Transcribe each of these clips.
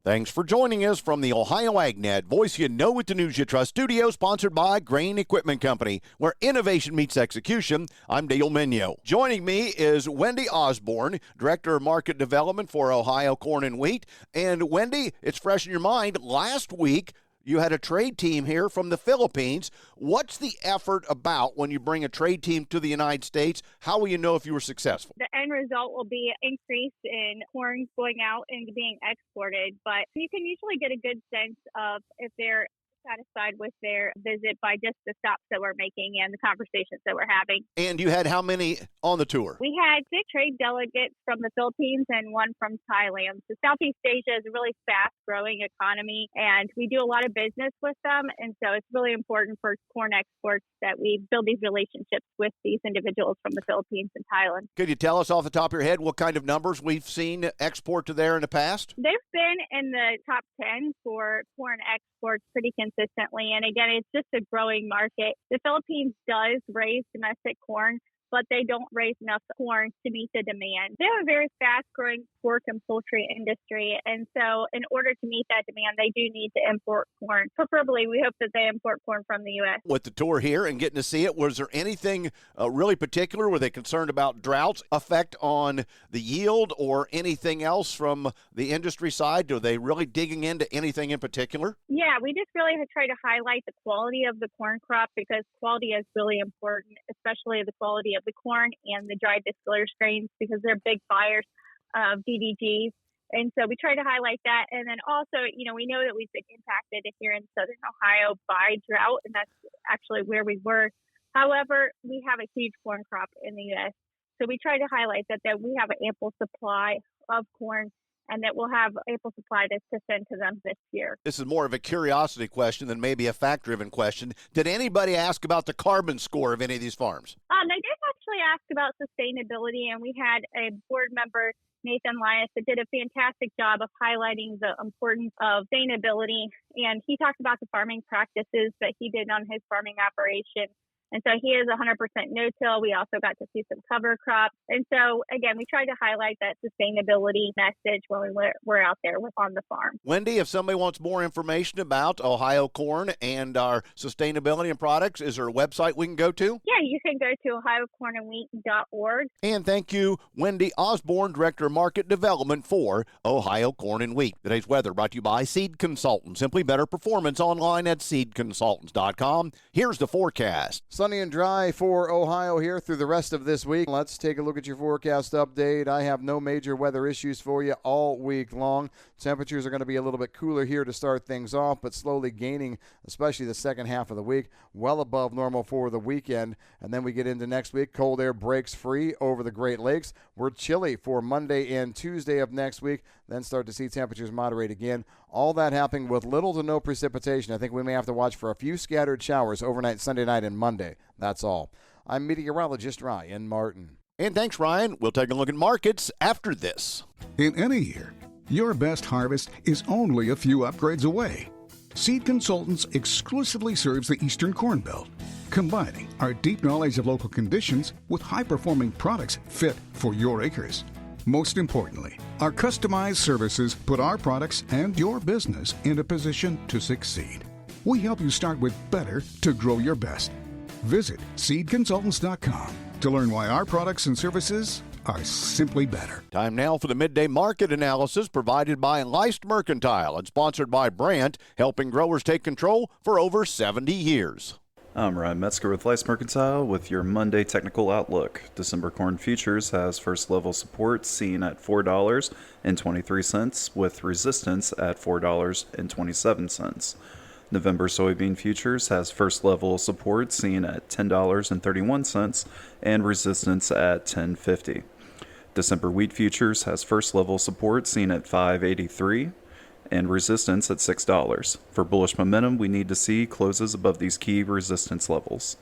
Thanks for joining us from the Ohio AgNet Voice You Know With the News You Trust studio, sponsored by Grain Equipment Company, where innovation meets execution. I'm Dale Minyo. Joining me is Wendy Osborne, Director of Market Development for Ohio Corn and Wheat. And Wendy, it's fresh in your mind, last week you had a trade team here from the Philippines. What's the effort about when you bring a trade team to the United States? How will you know if you were successful? The end result will be an increase in corn going out and being exported, but you can usually get a good sense of if they're satisfied with their visit by just the stops that we're making and the conversations that we're having. And you had how many on the tour? We had 6 trade delegates from the Philippines and 1 from Thailand. So Southeast Asia is a really fast-growing economy, and we do a lot of business with them. And so it's really important for corn exports that we build these relationships with these individuals from the Philippines and Thailand. Could you tell us off the top of your head what kind of numbers we've seen export to there in the past? They've been in the top 10 for corn exports pretty consistently. And again, it's just a growing market. The Philippines does raise domestic corn, but they don't raise enough corn to meet the demand. They have a very fast-growing pork and poultry industry, and so in order to meet that demand, they do need to import corn. Preferably, we hope that they import corn from the U.S. With the tour here and getting to see it, was there anything really particular? Were they concerned about droughts effect on the yield or anything else from the industry side? Are they really digging into anything in particular? Yeah, we just really try to highlight the quality of the corn crop because quality is really important, especially the quality of the corn and the dried distiller strains because they're big buyers of DDGs. And so we try to highlight that. And then also, we know that we've been impacted here in Southern Ohio by drought, and that's actually where we were. However, we have a huge corn crop in the U.S. So we try to highlight that we have an ample supply of corn and that we'll have ample supply to send to them this year. This is more of a curiosity question than maybe a fact-driven question. Did anybody ask about the carbon score of any of these farms? They did actually ask about sustainability, and we had a board member, Nathan Lyas, that did a fantastic job of highlighting the importance of sustainability. And he talked about the farming practices that he did on his farming operation. And so he is 100% no-till. We also got to see some cover crops. And so, again, we tried to highlight that sustainability message when we were out there on the farm. Wendy, if somebody wants more information about Ohio corn and our sustainability and products, is there a website we can go to? Yeah, you can go to ohiocornandwheat.org. And thank you, Wendy Osborne, Director of Market Development for Ohio Corn and Wheat. Today's weather brought to you by Seed Consultants. Simply better performance online at seedconsultants.com. Here's the forecast. Sunny and dry for Ohio here through the rest of this week. Let's take a look at your forecast update. I have no major weather issues for you all week long. Temperatures are going to be a little bit cooler here to start things off, but slowly gaining, especially the second half of the week, well above normal for the weekend. And then we get into next week. Cold air breaks free over the Great Lakes. We're chilly for Monday and Tuesday of next week, then start to see temperatures moderate again. All that happening with little to no precipitation. I think we may have to watch for a few scattered showers overnight Sunday night and Monday. That's all. I'm meteorologist Ryan Martin. And thanks, Ryan. We'll take a look at markets after this. In any year, your best harvest is only a few upgrades away. Seed Consultants exclusively serves the Eastern Corn Belt, combining our deep knowledge of local conditions with high-performing products fit for your acres. Most importantly, our customized services put our products and your business in a position to succeed. We help you start with better to grow your best. Visit seedconsultants.com to learn why our products and services are simply better. Time now for the Midday Market Analysis provided by Leist Mercantile and sponsored by Brandt, helping growers take control for over 70 years. I'm Ryan Metzger with Leist Mercantile with your Monday Technical Outlook. December corn futures has first level support seen at $4.23 with resistance at $4.27. November soybean futures has first level support seen at $10.31 and resistance at $10.50. December wheat futures has first level support seen at $5.83 and resistance at $6. For bullish momentum, we need to see closes above these key resistance levels.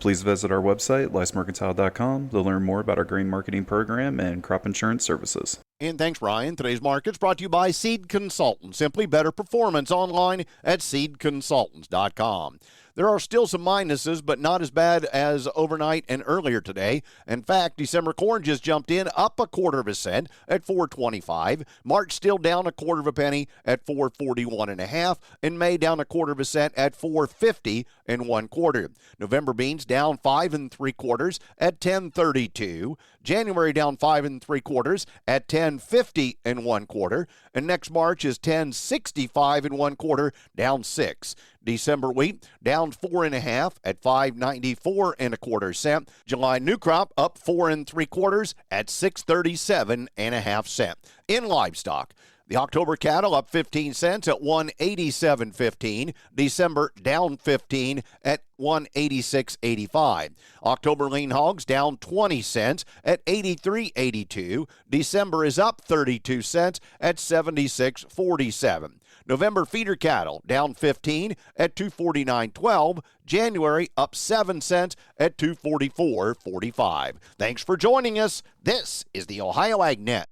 Please visit our website, leistmercantile.com, to learn more about our grain marketing program and crop insurance services. And thanks, Ryan. Today's market's brought to you by Seed Consultants. Simply better performance online at seedconsultants.com. There are still some minuses, but not as bad as overnight and earlier today. In fact, December corn just jumped in up a quarter of a cent at $4.25. March still down a quarter of a penny at $4.41.5. In May down a quarter of a cent at $4.50 1/4. November beans down 5 3/4 at $10.32. January down 5 3/4 at $10.50 1/4. And next March is $10.65 1/4, down 6. December wheat down 4 1/2 at $5.94 1/4. July new crop up 4 3/4 at $6.37 1/2. In livestock, the October cattle up 15 cents at $187.15. December down 15 at $186.85. October lean hogs down 20 cents at $83.82. December is up 32 cents at $76.47. November feeder cattle down 15 at $249.12. January up 7 cents at $244.45. Thanks for joining us. This is the Ohio AgNet.